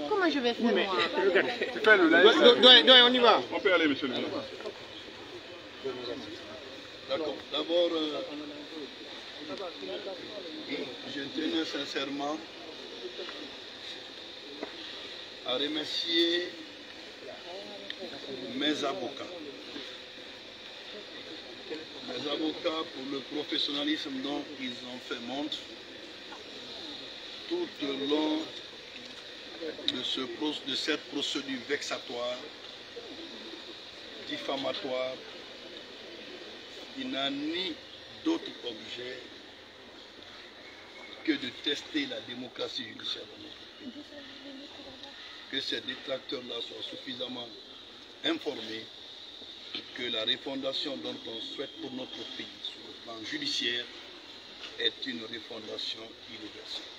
Comment je vais faire moi? Tu fais le live. On y va. On peut aller, monsieur le ministre. D'accord. D'abord, je tenais sincèrement à remercier mes avocats. Mes avocats pour le professionnalisme dont ils ont fait montre tout au long de cette procédure vexatoire, diffamatoire. Il n'a ni d'autre objet que de tester la démocratie judiciaire de notre pays. Que ces détracteurs-là soient suffisamment informés que la refondation dont on souhaite pour notre pays sur le plan judiciaire est une refondation irréversible.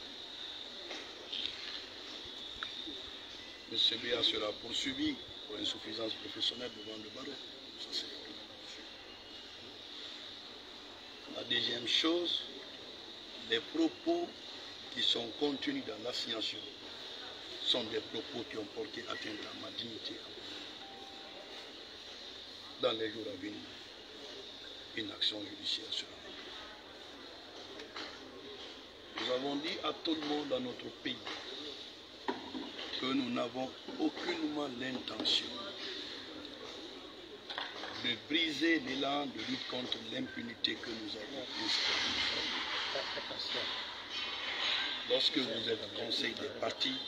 M. Béa sera poursuivi pour insuffisance professionnelle devant le barreau. Ça, c'est la deuxième chose, les propos qui sont contenus dans l'assignation sont des propos qui ont porté atteinte à ma dignité. Dans les jours à venir, une action judiciaire sera menée. Nous avons dit à tout le monde dans notre pays que nous n'avons aucunement l'intention de briser l'élan de lutte contre l'impunité que nous avons installé. Lorsque vous êtes conseil des partis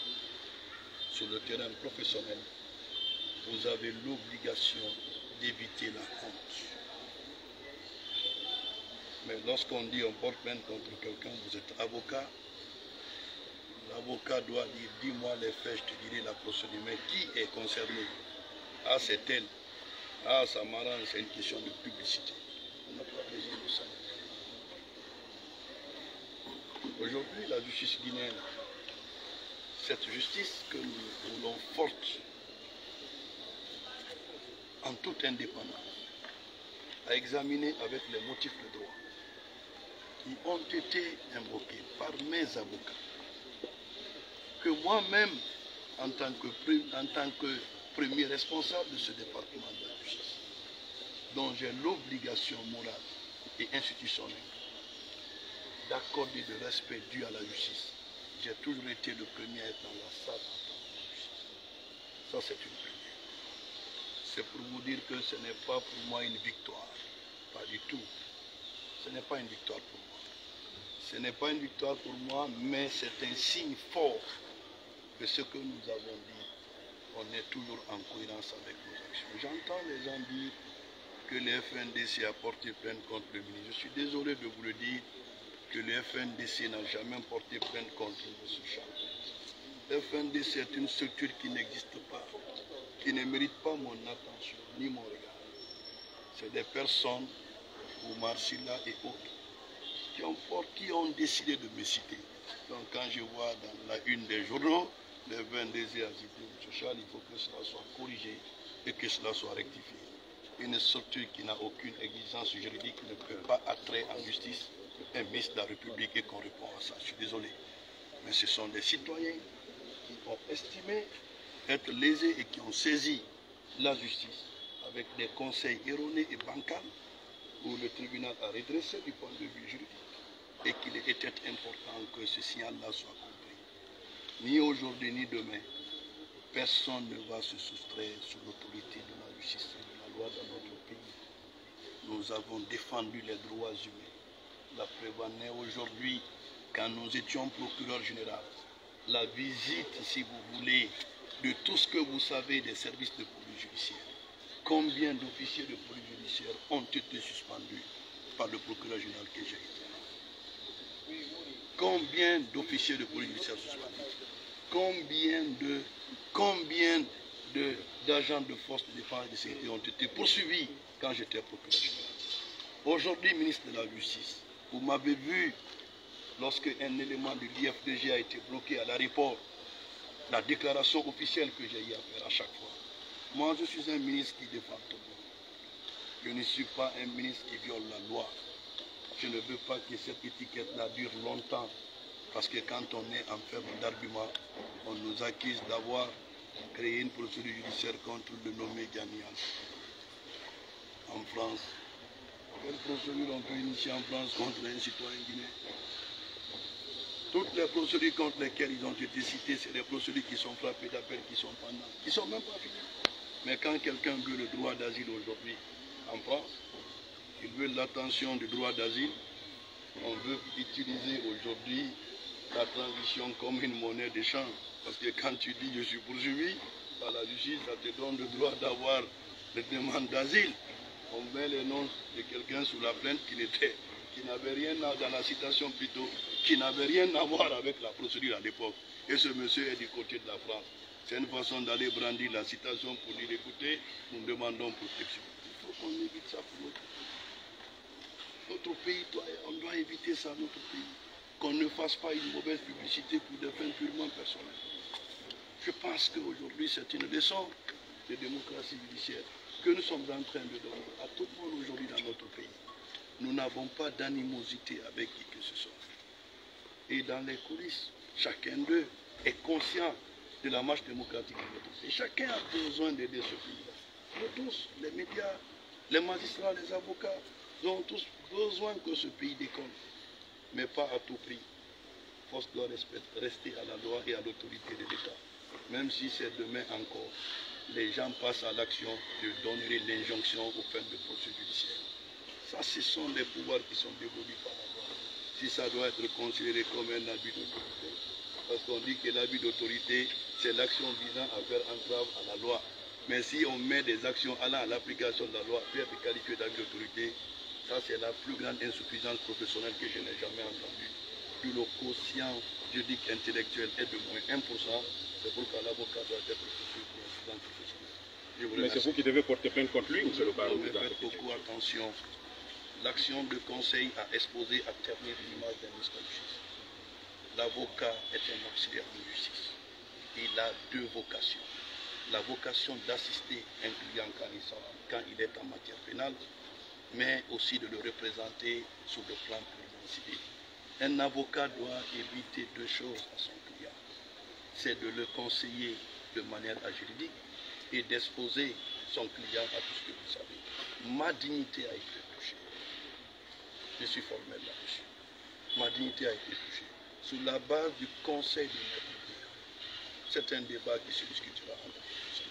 sur le terrain professionnel, vous avez l'obligation d'éviter la honte. Mais lorsqu'on dit on porte plainte contre quelqu'un, vous êtes avocat, l'avocat doit dire dis-moi les faits, je te dirai la procédure. Mais qui est concerné? Ah, c'est elle. Ah, ça m'arrange, c'est une question de publicité. On n'a pas besoin de ça. Aujourd'hui, la justice guinéenne, cette justice que nous voulons forte, en toute indépendance, a examiné avec les motifs de droit qui ont été invoqués par mes avocats, que moi-même, en tant que premier responsable de ce département de la justice, dont j'ai l'obligation morale et institutionnelle d'accorder le respect dû à la justice, j'ai toujours été le premier à être dans la salle d'entendre la justice. Ça, c'est une première. C'est pour vous dire que ce n'est pas pour moi une victoire. Pas du tout. Ce n'est pas une victoire pour moi. Ce n'est pas une victoire pour moi, mais c'est un signe fort que ce que nous avons dit, on est toujours en cohérence avec nos actions. J'entends les gens dire que le FNDC a porté plainte contre le ministre. Je suis désolé de vous le dire que le FNDC n'a jamais porté plainte contre M. Charles. Le FNDC est une structure qui n'existe pas, qui ne mérite pas mon attention ni mon regard. C'est des personnes, Oumar Silla et autres, qui ont décidé de me citer. Donc quand je vois dans la une des journaux, le FNDC a cité M. Charles, il faut que cela soit corrigé et que cela soit rectifié. Une structure qui n'a aucune exigence juridique ne peut pas attrait en justice un ministre de la République et qu'on répond à ça. Je suis désolé. Mais ce sont des citoyens qui ont estimé être lésés et qui ont saisi la justice avec des conseils erronés et bancals où le tribunal a redressé du point de vue juridique et qu'il était important que ce signal-là soit compris. Ni aujourd'hui ni demain, personne ne va se soustraire sous l'autorité de la justice et de la loi dans notre pays. Nous avons défendu les droits humains. La preuve en est aujourd'hui, quand nous étions procureur général, la visite, si vous voulez, de tout ce que vous savez des services de police judiciaire. Combien d'officiers de police judiciaire ont été suspendus par le procureur général que j'ai été? Combien d'officiers de police judiciaire suspendus? Combien d'agents de force de défense et de sécurité ont été poursuivis quand j'étais procureur général? Aujourd'hui, ministre de la Justice, vous m'avez vu lorsque un élément de l'IFDG a été bloqué à l'aéroport, la déclaration officielle que j'ai eu à faire à chaque fois. Moi, je suis un ministre qui défend tout le monde. Je ne suis pas un ministre qui viole la loi. Je ne veux pas que cette étiquette-là dure longtemps Parce que quand on est en faible d'argument, on nous accuse d'avoir créé une procédure judiciaire contre le nommé Dianian. En France, quelle procédure on peut initier en France contre un citoyen guinéen? Toutes les procédures contre lesquelles ils ont été cités, c'est des procédures qui sont frappées d'appel, qui sont pendantes, qui ne sont même pas finies. Mais quand quelqu'un veut le droit d'asile aujourd'hui en France, il veut l'attention du droit d'asile, on veut utiliser aujourd'hui la transition comme une monnaie d'échange. Parce que quand tu dis je suis poursuivi par la justice, ça te donne le droit d'avoir des demandes d'asile. On met le nom de quelqu'un sous la plainte qui n'avait rien dans la citation plutôt, qui n'avait rien à voir avec la procédure à l'époque. Et ce monsieur est du côté de la France. C'est une façon d'aller brandir la citation pour dire écoutez, nous demandons protection. Il faut qu'on évite ça pour notre pays. Notre pays, on doit éviter ça, notre pays. Qu'on ne fasse pas une mauvaise publicité pour des fins purement personnelles. Je pense qu'aujourd'hui, c'est une leçon de démocratie judiciaire que nous sommes en train de donner à tout le monde aujourd'hui dans notre pays. Nous n'avons pas d'animosité avec qui que ce soit. Et dans les coulisses, chacun d'eux est conscient de la marche démocratique de notre pays. Chacun a besoin d'aider ce pays-là. Nous tous, les médias, les magistrats, les avocats, nous avons tous besoin que ce pays décolle. Mais pas à tout prix. Force doit rester à la loi et à l'autorité de l'État. Même si c'est demain encore, les gens passent à l'action de donner l'injonction aux fins de procédure judiciaire. Ça, ce sont des pouvoirs qui sont dévolus par la loi. Si ça doit être considéré comme un abus d'autorité, parce qu'on dit que l'abus d'autorité, c'est l'action visant à faire entrave à la loi. Mais si on met des actions allant à l'application de la loi, peut être qualifié d'abus d'autorité, ça c'est la plus grande insuffisance professionnelle que je n'ai jamais entendue. Plus le quotient juridique intellectuel est de moins 1%, c'est pourquoi l'avocat doit être poursuivi pour insuffisance professionnelle. Mais c'est vous qui devez porter plainte contre lui ou c'est le barreau? Faites beaucoup attention. L'action de conseil a exposé à terminer l'image d'un ministre de justice. L'avocat est un auxiliaire de justice. Il a deux vocations. La vocation d'assister un client quand il est en matière pénale, mais aussi de le représenter sur le plan purement civil. Un avocat doit éviter deux choses à son client. C'est de le conseiller de manière juridique et d'exposer son client à tout ce que vous savez. Ma dignité a été touchée. Je suis formel là-dessus. Ma dignité a été touchée. Sur la base du conseil de maître. C'est un débat qui se discutera entre nous.